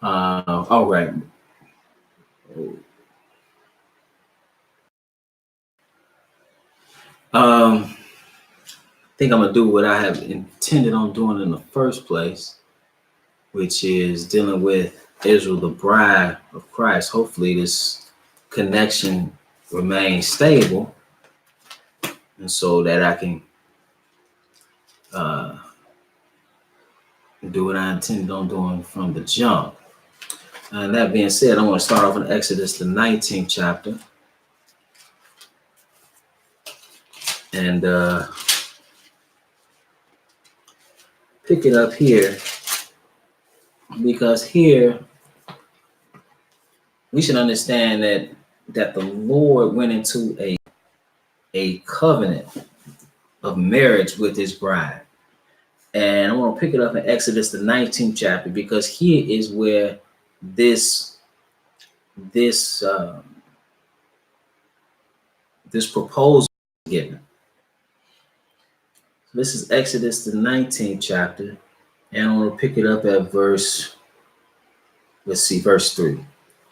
All right. I think I'm gonna do what I have intended on doing in the first place, which is dealing with Israel, the bride of Christ. Hopefully, this connection remains stable, and so that I can do what I intended on doing from the jump. And that being said, I want to start off in Exodus, the 19th chapter. And pick it up here, because here we should understand that the Lord went into a covenant of marriage with his bride. And I want to pick it up in Exodus, the 19th chapter, because here is where this proposal is given. This is Exodus, the 19th chapter, and I want to pick it up at verse 3.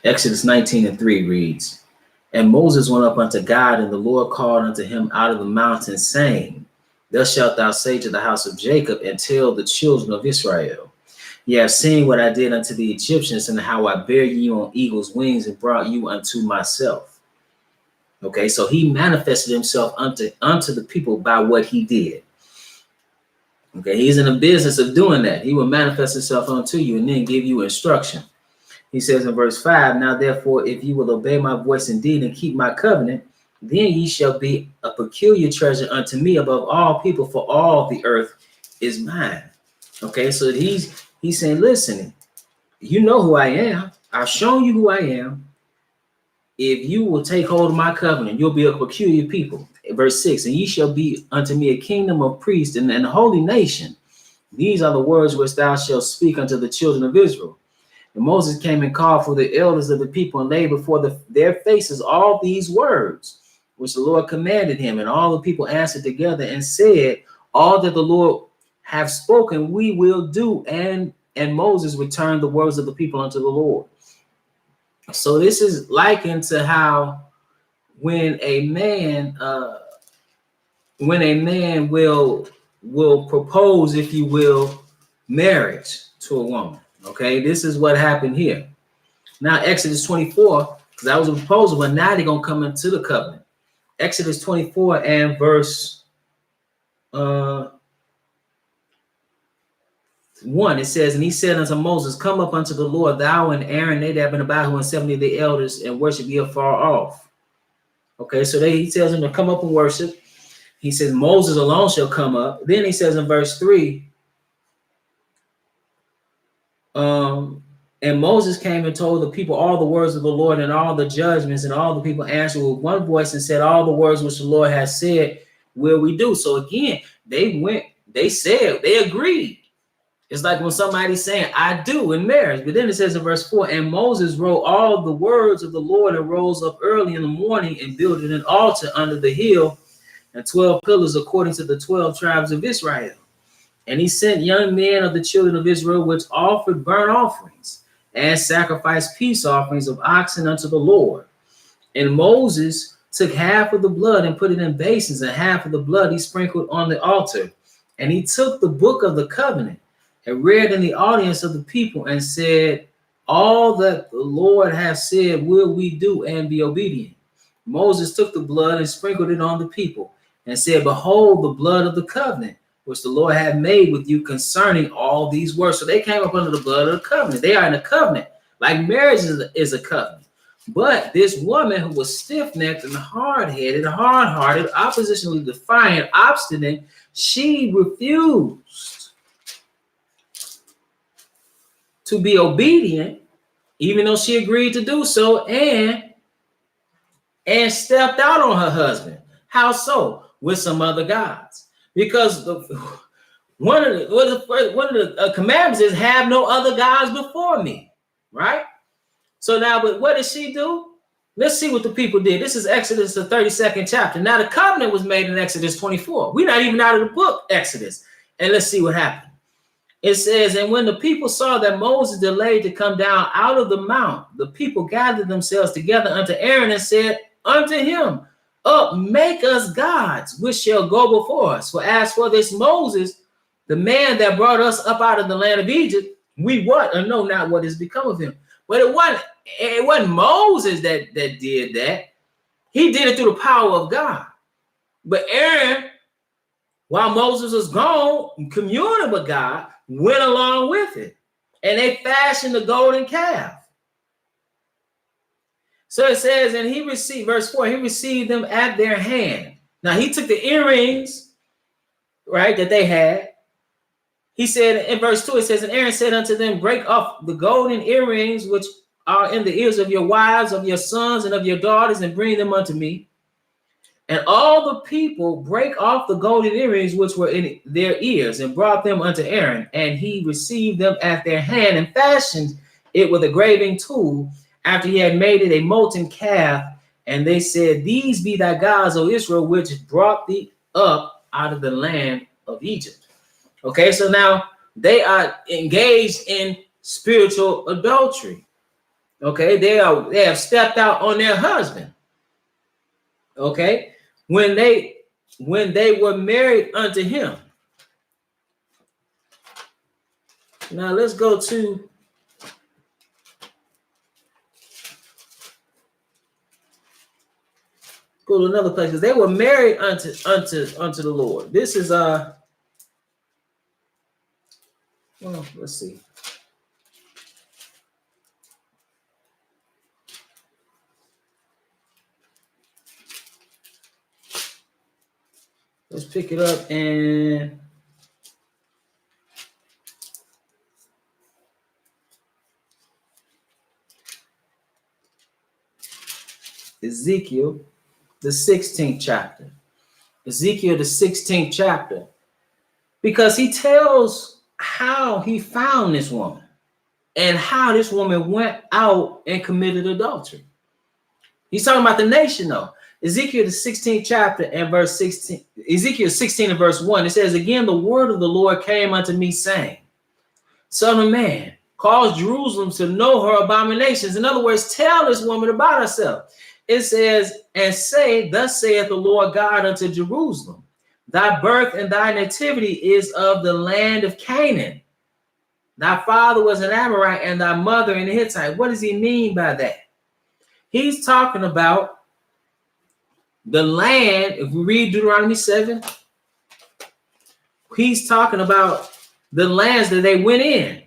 Exodus 19:3 reads, "And Moses went up unto God, and the Lord called unto him out of the mountain, saying, Thus shalt thou say to the house of Jacob, and tell the children of Israel, Ye have seen what I did unto the Egyptians, and how I bare you on eagle's wings, and brought you unto myself." Okay, so he manifested himself unto the people by what he did. Okay, he's in the business of doing that. He will manifest himself unto you and then give you instruction. He says in verse 5, "Now therefore, if you will obey my voice indeed and keep my covenant, then ye shall be a peculiar treasure unto me above all people, for all the earth is mine." Okay, so he's saying, listen, you know who I am. I've shown you who I am. If you will take hold of my covenant, you'll be a peculiar people. Verse 6, "And ye shall be unto me a kingdom of priests and a holy nation. These are the words which thou shalt speak unto the children of Israel." And Moses came and called for the elders of the people and laid before their faces all these words, which the Lord commanded him. And all the people answered together and said, "All that the Lord have spoken, we will do." And Moses returned the words of the people unto the Lord. So this is likened to how when a man will propose, if you will, marriage to a woman. Okay, this is what happened here. Now, Exodus 24, because that was a proposal, but now they're going to come into the covenant. Exodus 24 and verse 1, it says, "And he said unto Moses, Come up unto the Lord, thou and Aaron, Nadab and Abihu, and 70 of the elders, and worship ye afar off." Okay, so he tells them to come up and worship. He says, Moses alone shall come up. Then he says in verse 3, "And Moses came and told the people all the words of the Lord and all the judgments, and all the people answered with one voice and said, All the words which the Lord has said will we do." So again, they said, they agreed. It's like when somebody's saying, "I do" in marriage. But then it says in verse 4, "And Moses wrote all the words of the Lord and rose up early in the morning and built an altar under the hill and 12 pillars according to the 12 tribes of Israel. And he sent young men of the children of Israel, which offered burnt offerings and sacrificed peace offerings of oxen unto the Lord. And Moses took half of the blood and put it in basins, and half of the blood he sprinkled on the altar. And he took the book of the covenant and read in the audience of the people and said, All that the Lord has said will we do and be obedient. Moses took the blood and sprinkled it on the people and said, Behold, the blood of the covenant, which the Lord had made with you concerning all these words. So they came up under the blood of the covenant. They are in a covenant, like marriage is a covenant. But this woman who was stiff-necked and hard-headed, hard-hearted, oppositionally defiant, obstinate, she refused to be obedient, even though she agreed to do so, and stepped out on her husband. How so? With some other gods. Because one of the commandments is have no other gods before me, right? So now, but what did she do? Let's see what the people did. This is Exodus, the 32nd chapter. Now, the covenant was made in Exodus 24. We're not even out of the book, Exodus. And let's see what happened. It says, and when the people saw that Moses delayed to come down out of the mount, the people gathered themselves together unto Aaron and said unto him, up, make us gods, which shall go before us. For as for this Moses, the man that brought us up out of the land of Egypt, we what or know not what has become of him. But it wasn't Moses that did that. He did it through the power of God. But Aaron, while Moses was gone, communing with God, went along with it. And they fashioned the golden calf. So it says, and he received, verse 4, he received them at their hand. Now he took the earrings, right, that they had. He said in verse 2, it says, and Aaron said unto them, break off the golden earrings which are in the ears of your wives, of your sons, and of your daughters, and bring them unto me. And all the people break off the golden earrings which were in their ears, and brought them unto Aaron. And he received them at their hand, and fashioned it with a graving tool, after he had made it a molten calf. And they said, these be thy gods, O Israel, which brought thee up out of the land of Egypt. Okay, so now they are engaged in spiritual adultery. Okay, they have stepped out on their husband. Okay, when they were married unto him. Now let's go to another place, because they were married unto the Lord. This is well, let's see. Let's pick it up and Ezekiel, the 16th chapter. Ezekiel, the 16th chapter. Because he tells how he found this woman and how this woman went out and committed adultery. He's talking about the nation, though. Ezekiel, the 16th chapter and verse 16. Ezekiel 16 and verse 1. It says, again, the word of the Lord came unto me, saying, Son of man, cause Jerusalem to know her abominations. In other words, tell this woman about herself. It says, and say, thus saith the Lord God unto Jerusalem, thy birth and thy nativity is of the land of Canaan. Thy father was an Amorite and thy mother an Hittite. What does he mean by that? He's talking about the land. If we read Deuteronomy 7, he's talking about the lands that they went in.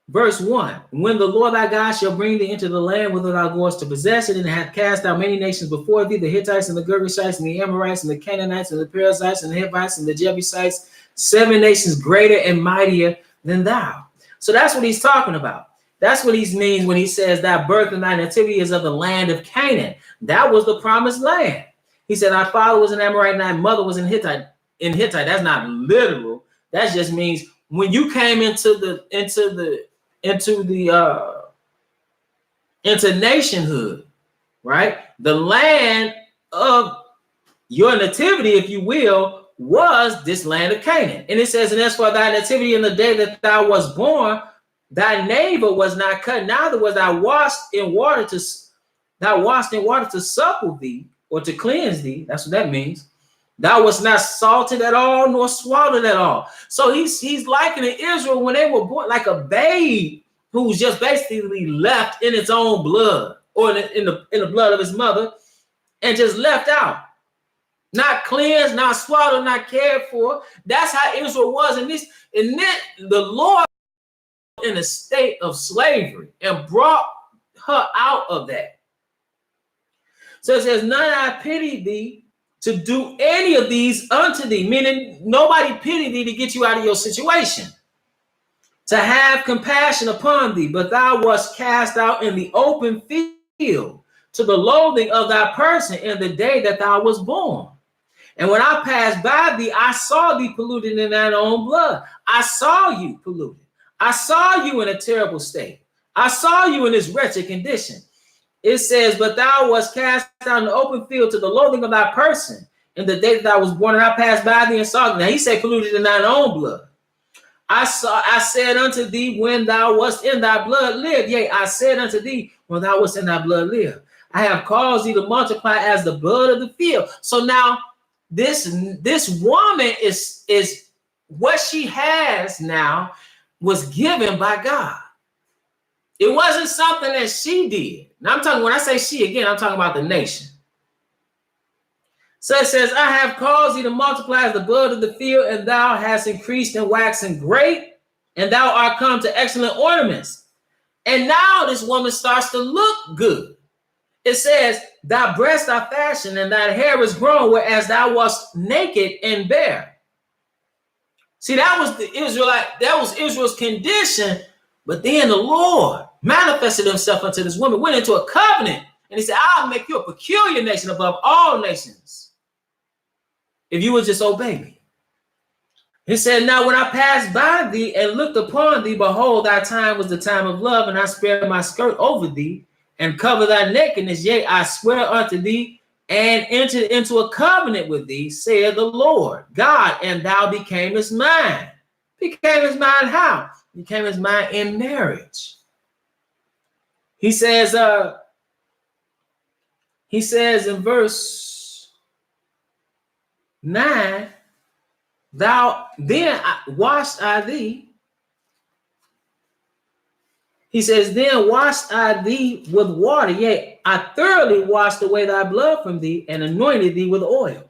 Verse 1, when the Lord thy God shall bring thee into the land whither thou goest to possess it, and hath cast out many nations before thee, the Hittites and the Girgashites and the Amorites and the Canaanites and the Perizzites and the Hivites and the Jebusites, 7 nations greater and mightier than thou. So that's what he's talking about. That's what he means when he says thy birth and thy nativity is of the land of Canaan. That was the promised land. He said thy father was an Amorite and thy mother was an Hittite. In Hittite, that's not literal. That just means when you came into nationhood, right? The land of your nativity, if you will, was this land of Canaan. And it says, and as for thy nativity in the day that thou wast born, thy navel was not cut, neither was thou washed in water to supple thee or to cleanse thee. That's what that means. Thou wast not salted at all, nor swallowed at all. So he's likening Israel when they were born, like a babe who was just basically left in its own blood, or in the blood of his mother, and just left out. Not cleansed, not swallowed, not cared for. That's how Israel was in this. And then the Lord in a state of slavery and brought her out of that. So it says, none I pity thee to do any of these unto thee, meaning nobody pitied thee to get you out of your situation, to have compassion upon thee, but thou wast cast out in the open field to the loathing of thy person in the day that thou was born. And when I passed by thee, I saw thee polluted in thine own blood. I saw you polluted. I saw you in a terrible state. I saw you in this wretched condition. It says, but thou wast cast out in the open field to the loathing of thy person in the day that I was born, and I passed by thee and saw thee. Now he said polluted in thine own blood. I said unto thee, when thou wast in thy blood, live. Yea, I said unto thee, when thou wast in thy blood, live. I have caused thee to multiply as the blood of the field. So now this woman is what she has now was given by God. It wasn't something that she did. Now I'm talking, when I say she again, I'm talking about the nation. So it says, I have caused thee to multiply as the blood of the field, and thou hast increased and waxen great, and thou art come to excellent ornaments. And now this woman starts to look good. It says, thy breasts are fashioned, and thy hair is grown, whereas thou wast naked and bare. See, that was Israel's condition. But then the Lord manifested himself unto this woman, went into a covenant, and he said, I'll make you a peculiar nation above all nations, if you would just obey me. He said, now when I passed by thee and looked upon thee, behold, thy time was the time of love, and I spread my skirt over thee and covered thy nakedness. Yea, I swear unto thee and entered into a covenant with thee, saith the Lord God, and thou becamest mine. Becamest mine how? Becamest mine in marriage. He says in verse 9, thou then washed I thee. He says, then washed I thee with water. Yea, I thoroughly washed away thy blood from thee and anointed thee with oil.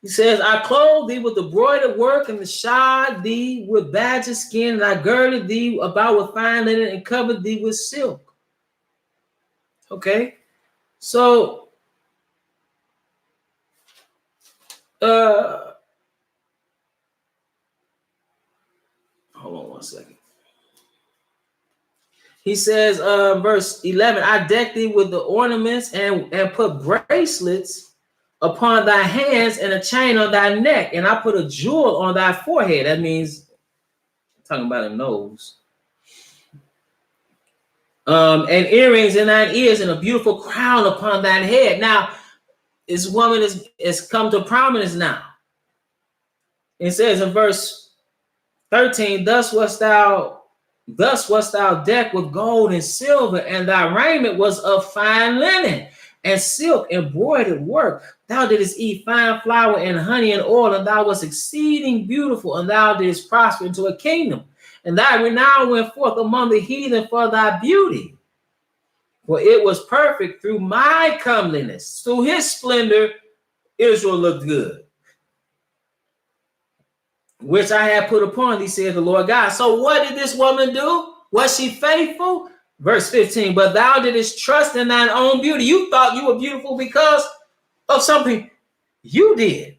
He says, I clothed thee with the broidered work and shod thee with badger skin, and I girded thee about with fine linen and covered thee with silk. Okay, so hold on one second. He says, verse 11, I decked thee with the ornaments and put bracelets upon thy hands and a chain on thy neck, and I put a jewel on thy forehead. That means, talking about a nose. And earrings in thine ears and a beautiful crown upon thine head. Now, this woman is come to prominence now. It says in verse 13, thus wast thou decked with gold and silver, and thy raiment was of fine linen and silk embroidered work. Thou didst eat fine flour and honey and oil, and thou wast exceeding beautiful, and thou didst prosper into a kingdom. And thy renown went forth among the heathen for thy beauty. For it was perfect through my comeliness. Through his splendor, Israel looked good, which I had put upon thee, said the Lord God. So what did this woman do? Was she faithful? Verse 15, but thou didst trust in thine own beauty. You thought you were beautiful because of something you did.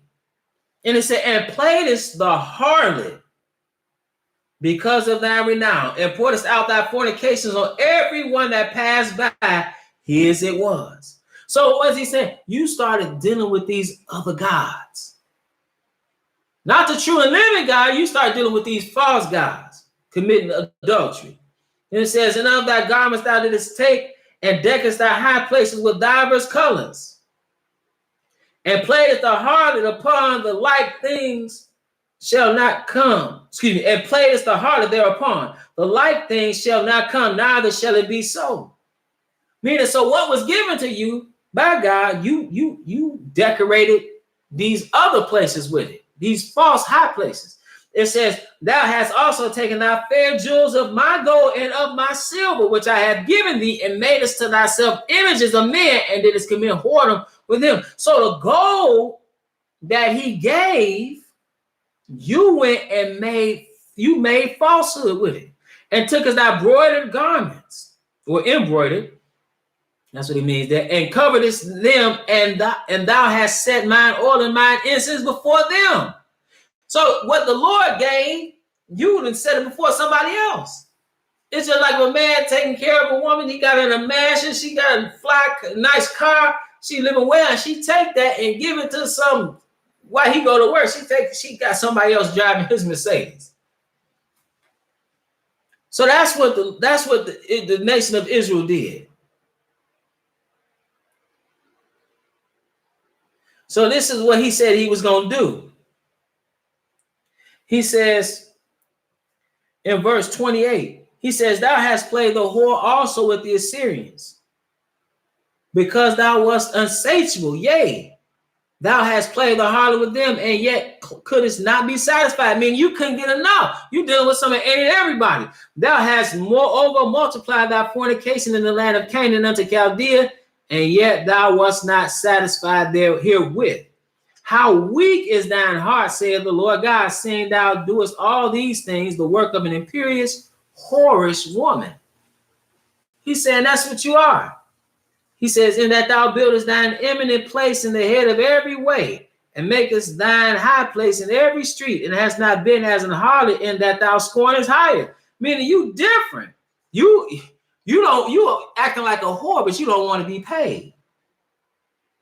And it said, and playedest the harlot because of thy renown, and pouredest out thy fornications on everyone that passed by, his it was. So what's he saying? You started dealing with these other gods. Not the true and living God. You start dealing with these false gods, committing adultery. And it says, and of thy garments thou didst take, and deckest thy high places with divers colors, and playedest the harlot upon the like things shall not come. And playedest the harlot thereupon. The like things shall not come, neither shall it be so. Meaning, so what was given to you by God, you decorated these other places with it, these false high places. It says, thou hast also taken thy fair jewels of my gold and of my silver, which I have given thee, and madest to thyself images of men, and didst commit whoredom with them. So the gold that he gave, you went and made falsehood with it, and took as thy broidered garments, or embroidered. That's what it means there. And coveredest them, and thou hast set mine oil and mine incense before them. So what the Lord gave, you would have set it before somebody else. It's just like a man taking care of a woman. He got in a mansion. She got a nice car. She living well. And she take that and give it to some, while he go to work, she got somebody else driving his Mercedes. So that's what the nation of Israel did. So this is what he said he was going to do. He says in verse 28, he says, thou hast played the whore also with the Assyrians, because thou wast unsatiable. Yea, thou hast played the harlot with them, and yet couldst not be satisfied. I mean, you couldn't get enough. You dealing with some of everybody. Thou hast moreover multiplied thy fornication in the land of Canaan unto Chaldea, and yet thou wast not satisfied there herewith. How weak is thine heart, saith the Lord God, seeing thou doest all these things, the work of an imperious, whorish woman. He's saying that's what you are. He says, in that thou buildest thine eminent place in the head of every way, and makest thine high place in every street, and hast not been as an harlot, in that thou scornest higher. Meaning you different. You are acting like a whore, but you don't want to be paid.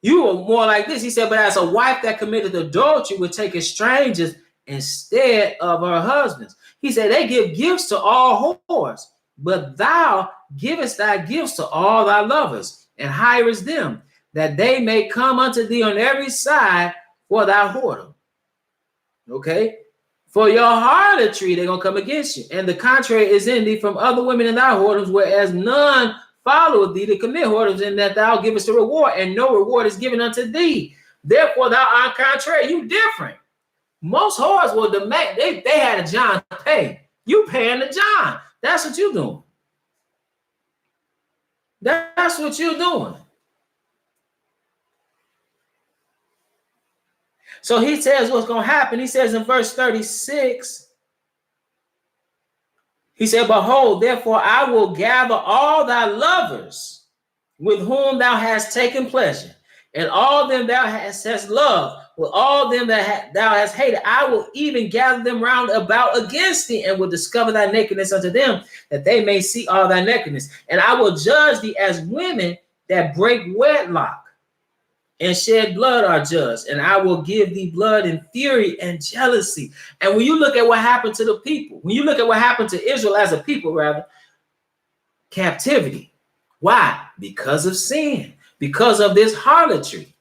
You are more like this. He said, but as a wife that committed adultery would take strangers instead of her husbands. He said, they give gifts to all whores, but thou givest thy gifts to all thy lovers, and hirest them, that they may come unto thee on every side for thy whoredom. Okay? For your harlotry, they're going to come against you. And the contrary is in thee from other women in thy whoredoms, whereas none followeth thee to commit whoredoms, in that thou givest a reward, and no reward is given unto thee. Therefore thou art contrary. You different. Most whores will demand, they had a John pay. You paying the John. That's what you doing. That's what you're doing. So he says what's going to happen. He says in verse 36, he said, behold, therefore I will gather all thy lovers with whom thou hast taken pleasure, and all them thou hast loved, with all them that thou hast hated. I will even gather them round about against thee, and will discover thy nakedness unto them, that they may see all thy nakedness. And I will judge thee as women that break wedlock and shed blood are judged, and I will give thee blood and fury and jealousy. And when you look at what happened to the people, when you look at what happened to Israel as a people, rather, captivity. Why? Because of sin, because of this harlotry.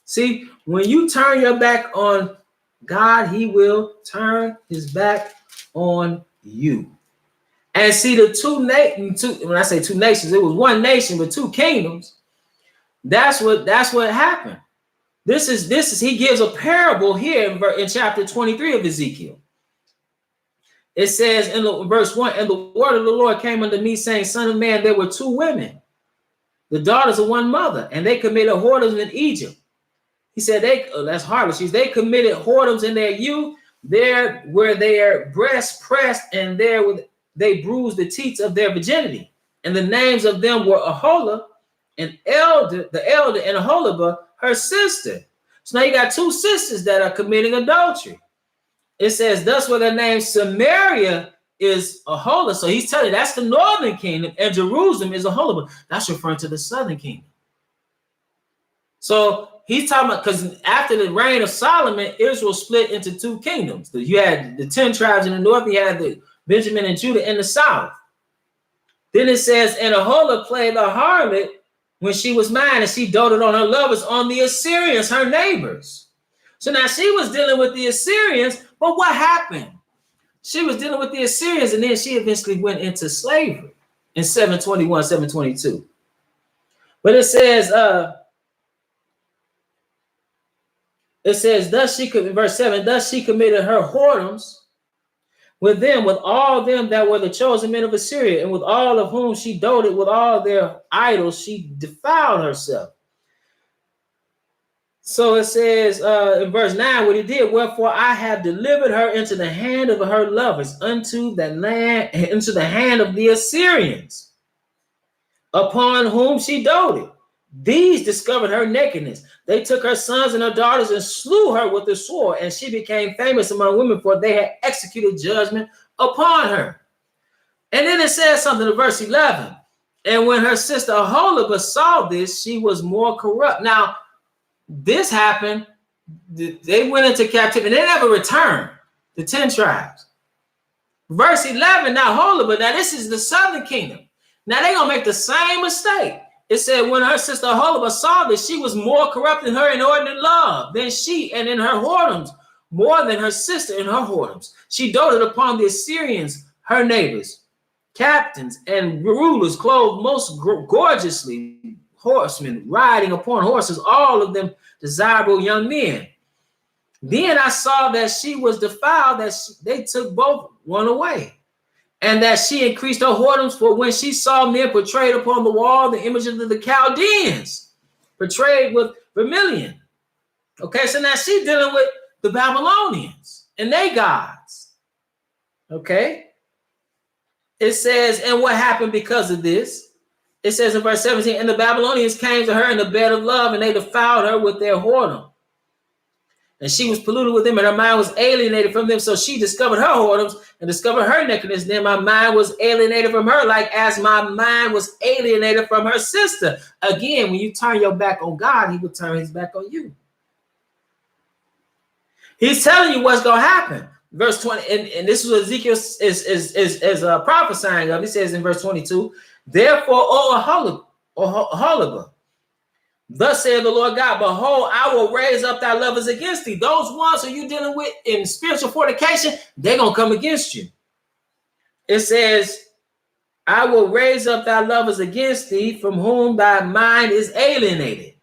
See, when you turn your back on God, he will turn his back on you. And see, when I say two nations, it was one nation with two kingdoms. That's what happened. This is he gives a parable here in chapter 23 of Ezekiel. It says in verse 1, and the word of the Lord came unto me, saying, Son of man, there were two women, the daughters of one mother, and they committed whoredoms in Egypt. He said, that's harlots. They committed whoredoms in their youth. There were their breasts pressed, and there they bruised the teats of their virginity. And the names of them were Aholah, the elder, and Aholibah, her sister. So now you got two sisters that are committing adultery. It says, thus were their names. Samaria is Aholah. So he's telling you that's the northern kingdom, and Jerusalem is Aholibah. That's referring to the southern kingdom. So he's talking about, because after the reign of Solomon, Israel split into two kingdoms. You had the 10 tribes in the north, you had the Benjamin and Judah in the south. Then it says, and Aholah played the harlot when she was mine, and she doted on her lovers, on the Assyrians, her neighbors. So now she was dealing with the Assyrians, but what happened? She was dealing with the Assyrians, and then she eventually went into slavery in 721, 722. But it says, thus she could, verse 7, thus she committed her whoredoms with them, with all them that were the chosen men of Assyria, and with all of whom she doted, with all their idols, she defiled herself. So it says in verse 9, what he did, wherefore I have delivered her into the hand of her lovers, unto the hand of the Assyrians, upon whom she doted. These discovered her nakedness. They took her sons and her daughters and slew her with the sword, and she became famous among women, for they had executed judgment upon her. And then it says something in verse 11. And when her sister Aholibah saw this, she was more corrupt. Now, this happened. They went into captivity. They never returned, the 10 tribes. Verse 11, now Aholibah, now this is the southern kingdom. Now they're going to make the same mistake. It said, when her sister Aholibah saw this, she was more corrupt in her inordinate love than she, and in her whoredoms more than her sister in her whoredoms. She doted upon the Assyrians, her neighbors, captains and rulers clothed most gorgeously, horsemen riding upon horses, all of them desirable young men. Then I saw that she was defiled, that they took both one away, and that she increased her whoredoms, for when she saw men portrayed upon the wall the images of the Chaldeans, portrayed with vermilion. Okay, so now she's dealing with the Babylonians and their gods. Okay. It says, and what happened because of this? It says in verse 17, and the Babylonians came to her in the bed of love, and they defiled her with their whoredom. And she was polluted with them, and her mind was alienated from them. So she discovered her whoredoms and discovered her nakedness. Then my mind was alienated from her, like as my mind was alienated from her sister. Again, when you turn your back on God, he will turn his back on you. He's telling you what's going to happen. Verse 20, and this is what Ezekiel is prophesying of. He says in verse 22, therefore, O Aholiba, thus saith the Lord God, behold, I will raise up thy lovers against thee. Those ones who you're dealing with in spiritual fornication, they're going to come against you. It says, I will raise up thy lovers against thee, from whom thy mind is alienated,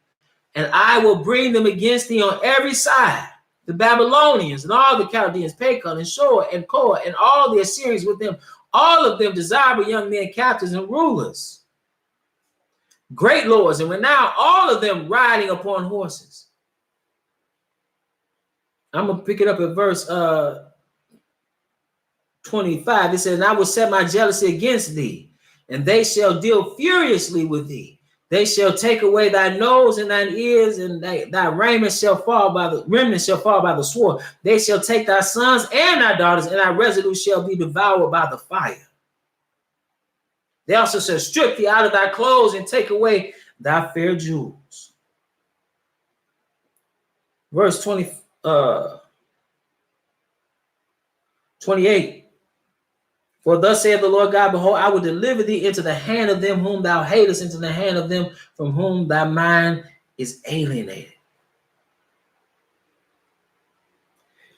and I will bring them against thee on every side. The Babylonians and all the Chaldeans, Pekah and Shor and Koa and all the Assyrians with them, all of them desirable young men, captains and rulers, great lords and renowned, all of them riding upon horses. I'm going to pick it up at verse 25. It says, and I will set my jealousy against thee, and they shall deal furiously with thee. They shall take away thy nose and thine ears, and thy raiment shall fall by the remnant shall fall by the sword. They shall take thy sons and thy daughters, and thy residue shall be devoured by the fire. They also shall strip thee out of thy clothes and take away thy fair jewels. Verse 28. For thus saith the Lord God, behold, I will deliver thee into the hand of them whom thou hatest, into the hand of them from whom thy mind is alienated.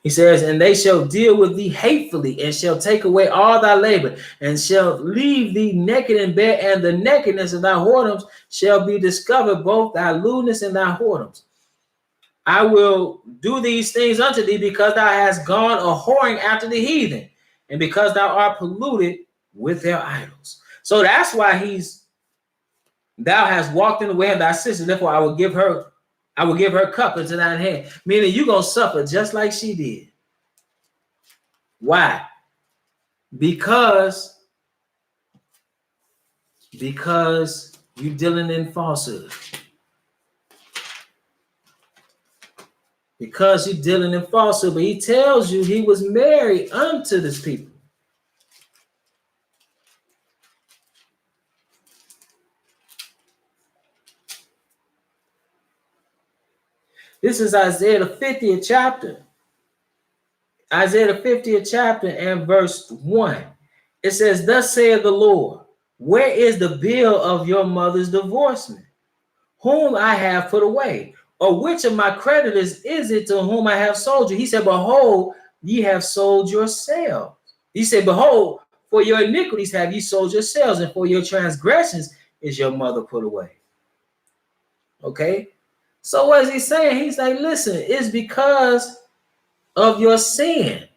He says, and they shall deal with thee hatefully, and shall take away all thy labor, and shall leave thee naked and bare, and the nakedness of thy whoredoms shall be discovered, both thy lewdness and thy whoredoms. I will do these things unto thee, because thou hast gone a whoring after the heathen, and because thou art polluted with their idols. So that's why thou hast walked in the way of thy sister. Therefore, I will give her cup into thine hand. Meaning you're going to suffer just like she did. Why? Because you're dealing in falsehood. Because you're dealing in falsehood. But he tells you he was married unto this people. This is Isaiah the 50th chapter. Isaiah the 50th chapter and verse 1. It says, thus saith the Lord, where is the bill of your mother's divorcement, whom I have put away? Or which of my creditors is it to whom I have sold you? He said, behold, ye have sold yourselves. He said, behold, for your iniquities have ye sold yourselves, and for your transgressions is your mother put away. Okay? So what is he saying? He's like, listen, it's because of your sin.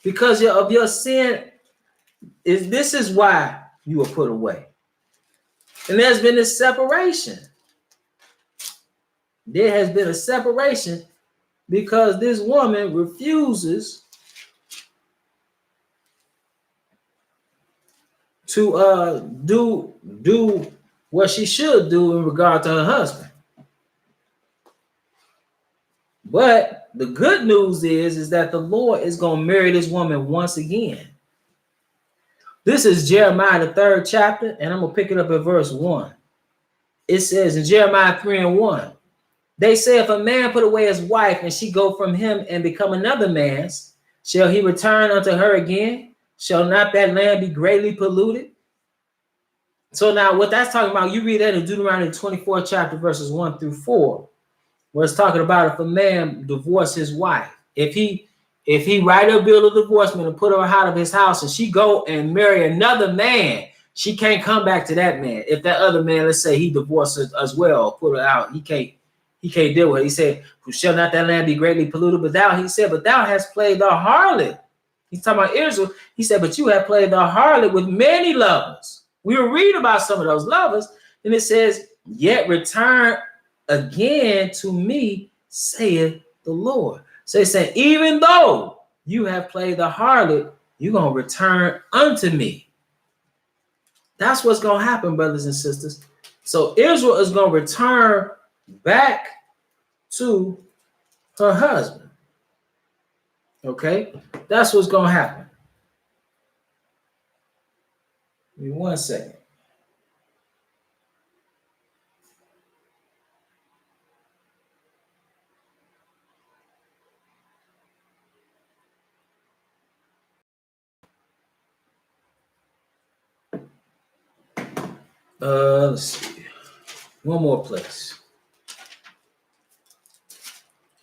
Because of your sin, this is why you were put away. And there's been this separation. There has been a separation because this woman refuses to do what she should do in regard to her husband. But the good news is that the Lord is going to marry this woman once again. This is Jeremiah the 3rd chapter, and I'm going to pick it up at verse 1. It says in Jeremiah 3:1, they say, if a man put away his wife and she go from him and become another man's, shall he return unto her again? Shall not that land be greatly polluted? So now what that's talking about, you read that in Deuteronomy 24 chapter verses 1 through 4, where it's talking about if a man divorce his wife. If he write a bill of divorcement and put her out of his house and she go and marry another man, she can't come back to that man. If that other man, let's say he divorced her as well, put her out, he can't deal with her. He said, shall not that land be greatly polluted? But thou hast played the harlot. He's talking about Israel. He said, but you have played the harlot with many lovers. We will read about some of those lovers. And it says, yet return again to me, saith the Lord. So it's saying, even though you have played the harlot, you're going to return unto me. That's what's going to happen, brothers and sisters. So Israel is going to return back to her husband. Okay? That's what's going to happen. Give me 1 second. Let's see. One more place.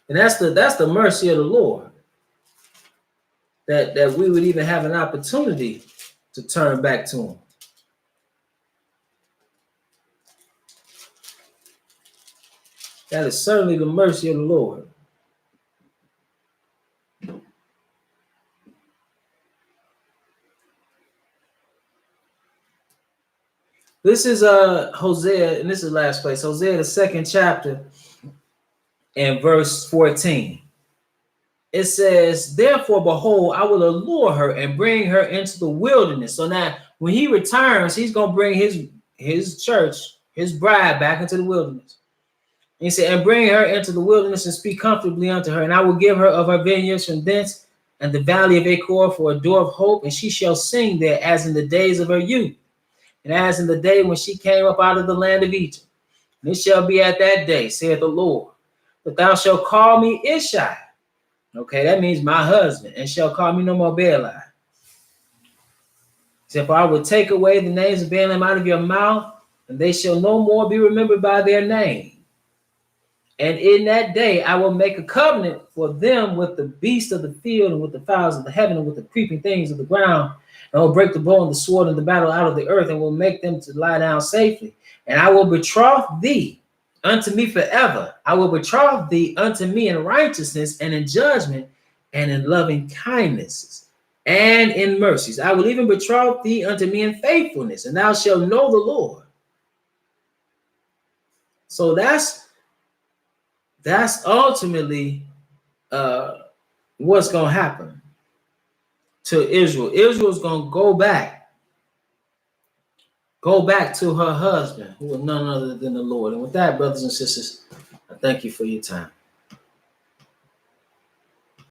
And that's the mercy of the Lord. That we would even have an opportunity to turn back to him. That is certainly the mercy of the Lord. This is Hosea, and this is the last place. Hosea, the 2nd chapter, and verse 14. It says, therefore, behold, I will allure her and bring her into the wilderness. So now, when he returns, he's going to bring his church, his bride, back into the wilderness. And he said, and bring her into the wilderness and speak comfortably unto her. And I will give her of her vineyards from thence, and the valley of Achor for a door of hope. And she shall sing there as in the days of her youth, and as in the day when she came up out of the land of Egypt. And it shall be at that day, saith the Lord, that thou shalt call me Ishai. Okay, that means my husband, and shall call me no more Baali. So if I will take away the names of Baalim out of your mouth, and they shall no more be remembered by their name. And in that day I will make a covenant for them with the beasts of the field, and with the fowls of the heaven, and with the creeping things of the ground. And I will break the bow and the sword and the battle out of the earth, and will make them to lie down safely. And I will betroth thee unto me forever. I will betroth thee unto me in righteousness and in judgment and in loving kindnesses and in mercies. I will even betroth thee unto me in faithfulness, and thou shalt know the Lord. So that's ultimately what's going to happen to Israel. Israel's going to go back to her husband, who is none other than the Lord. And with that, brothers and sisters, I thank you for your time.